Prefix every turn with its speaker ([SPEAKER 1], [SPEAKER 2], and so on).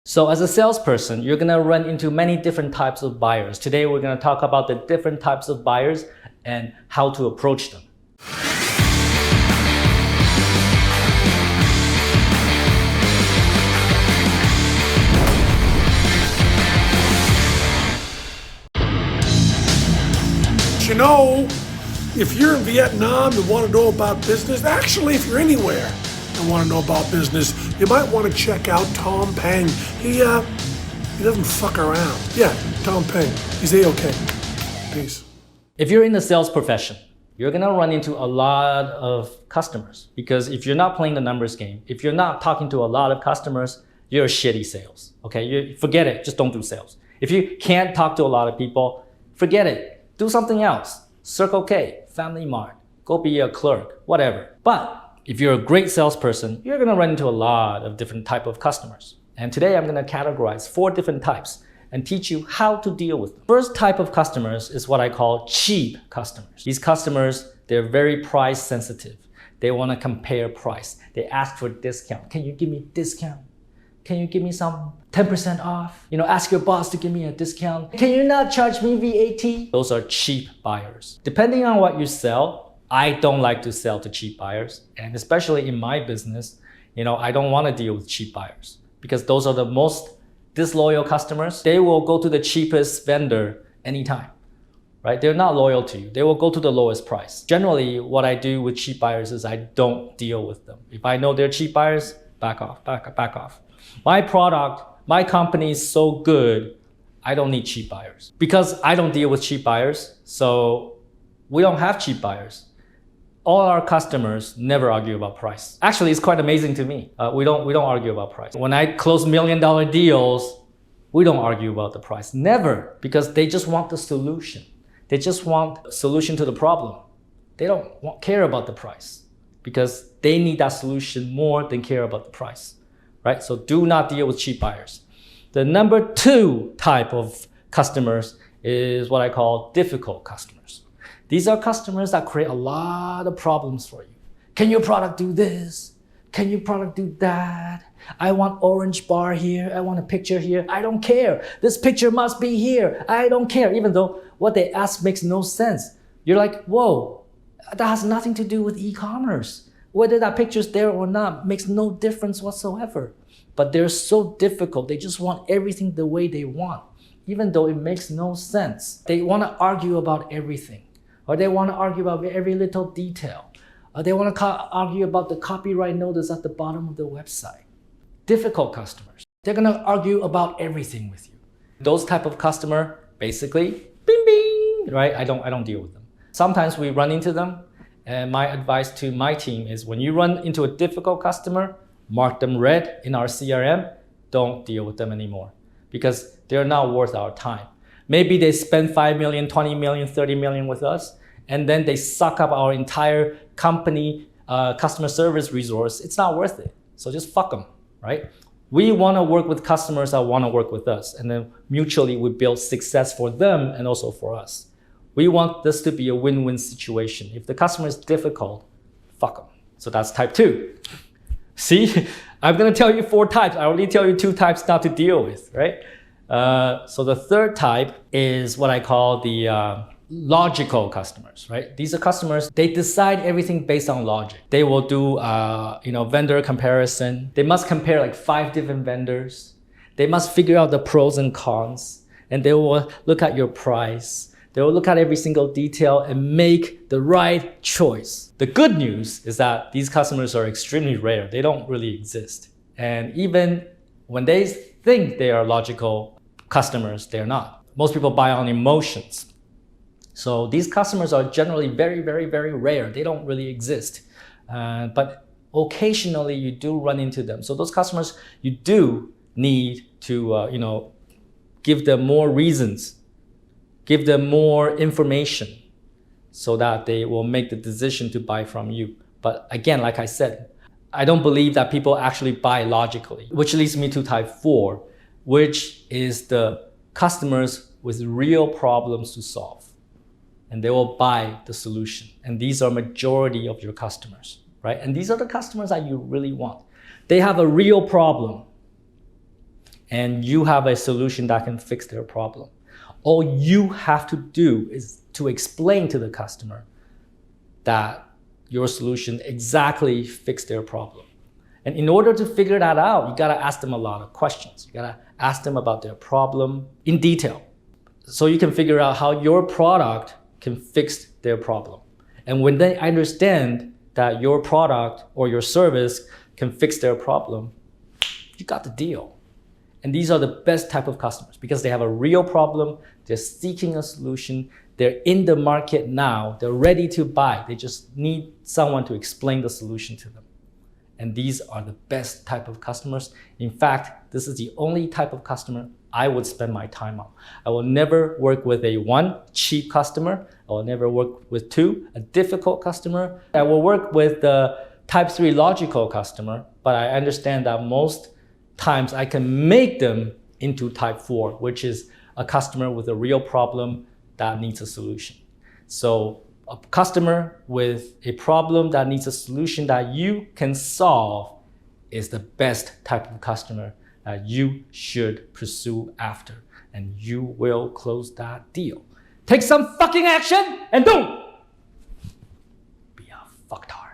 [SPEAKER 1] So as a salesperson, you're gonna run into many different types of buyers. Today, we're gonna talk about the different types of buyers and how to approach them.
[SPEAKER 2] You know, if you're in Vietnam and want to know about business, actually, if you're anywhere and want to know about business, you might want to check out Tom Peng. He doesn't fuck around. Yeah, Tom Peng. He's A-okay. Peace.
[SPEAKER 1] If you're in the sales profession, you're gonna run into a lot of customers because if you're not playing the numbers game, if you're not talking to a lot of customers, you're shitty sales, okay? You forget it, just don't do sales. If you can't talk to a lot of people, forget it. Do something else. Circle K, Family Mart, go be a clerk, whatever. But if you're a great salesperson, you're gonna run into a lot of different type of customers. And today I'm gonna categorize 4 different types and teach you how to deal with them. First type of customers is what I call cheap customers. These customers, they're very price sensitive. They wanna compare price. They ask for discount. Can you give me discount? Can you give me some 10% off? Ask your boss to give me a discount. Can you not charge me VAT? Those are cheap buyers. Depending on what you sell, I don't like to sell to cheap buyers. And especially in my business, I don't want to deal with cheap buyers because those are the most disloyal customers. They will go to the cheapest vendor anytime, right? They're not loyal to you. They will go to the lowest price. Generally, what I do with cheap buyers is I don't deal with them. If I know they're cheap buyers, back off. My product, my company is so good, I don't need cheap buyers. Because I don't deal with cheap buyers, so we don't have cheap buyers. All our customers never argue about price. Actually, it's quite amazing to me. We don't argue about price. When I close $1 million deals, we don't argue about the price. Never, because they just want the solution. They just want a solution to the problem. They don't care about the price because they need that solution more than care about the price. Right? So do not deal with cheap buyers. The number 2 type of customers is what I call difficult customers. These are customers that create a lot of problems for you. Can your product do this? Can your product do that? I want orange bar here. I want a picture here. I don't care. This picture must be here. I don't care. Even though what they ask makes no sense. You're like, whoa, that has nothing to do with e-commerce. Whether that picture's there or not makes no difference whatsoever. But they're so difficult. They just want everything the way they want, even though it makes no sense. They want to argue about everything, or they want to argue about every little detail. Or they want to argue about the copyright notice at the bottom of the website. Difficult customers. They're going to argue about everything with you. Those type of customer, basically, bing, bing, right? I don't deal with them. Sometimes we run into them. And my advice to my team is when you run into a difficult customer, mark them red in our CRM, don't deal with them anymore because they're not worth our time. Maybe they spend 5 million, 20 million, 30 million with us, and then they suck up our entire company customer service resource. It's not worth it. So just fuck them, right? We want to work with customers that want to work with us, and then mutually we build success for them and also for us. We want this to be a win-win situation. If the customer is difficult, fuck them. So that's type 2. See, I'm gonna tell you 4 types. I already tell you 2 types not to deal with, right? So the 3rd type is what I call the logical customers, right? These are customers, they decide everything based on logic. They will do vendor comparison. They must compare like 5 different vendors. They must figure out the pros and cons, and they will look at your price. They will look at every single detail and make the right choice. The good news is that these customers are extremely rare. They don't really exist. And even when they think they are logical customers, they're not. Most people buy on emotions. So these customers are generally very, very, very rare. They don't really exist. But occasionally you do run into them. So those customers, you do need to give them more reasons. Give them more information so that they will make the decision to buy from you. But again, like I said, I don't believe that people actually buy logically, which leads me to type 4, which is the customers with real problems to solve. And they will buy the solution. And these are majority of your customers, right? And these are the customers that you really want. They have a real problem and you have a solution that can fix their problem. All you have to do is to explain to the customer that your solution exactly fixed their problem. And in order to figure that out, you gotta ask them a lot of questions. You gotta ask them about their problem in detail, so you can figure out how your product can fix their problem. And when they understand that your product or your service can fix their problem, you got the deal. And these are the best type of customers because they have a real problem, they're seeking a solution, they're in the market now, they're ready to buy. They just need someone to explain the solution to them. And these are the best type of customers. In fact, this is the only type of customer I would spend my time on. I will never work with a 1, cheap customer. I will never work with 2, a difficult customer. I will work with the type 3 logical customer, but I understand that most times I can make them into type 4, which is a customer with a real problem that needs a solution. So a customer with a problem that needs a solution that you can solve is the best type of customer that you should pursue after, and you will close that deal. Take some fucking action and don't be a fucktard.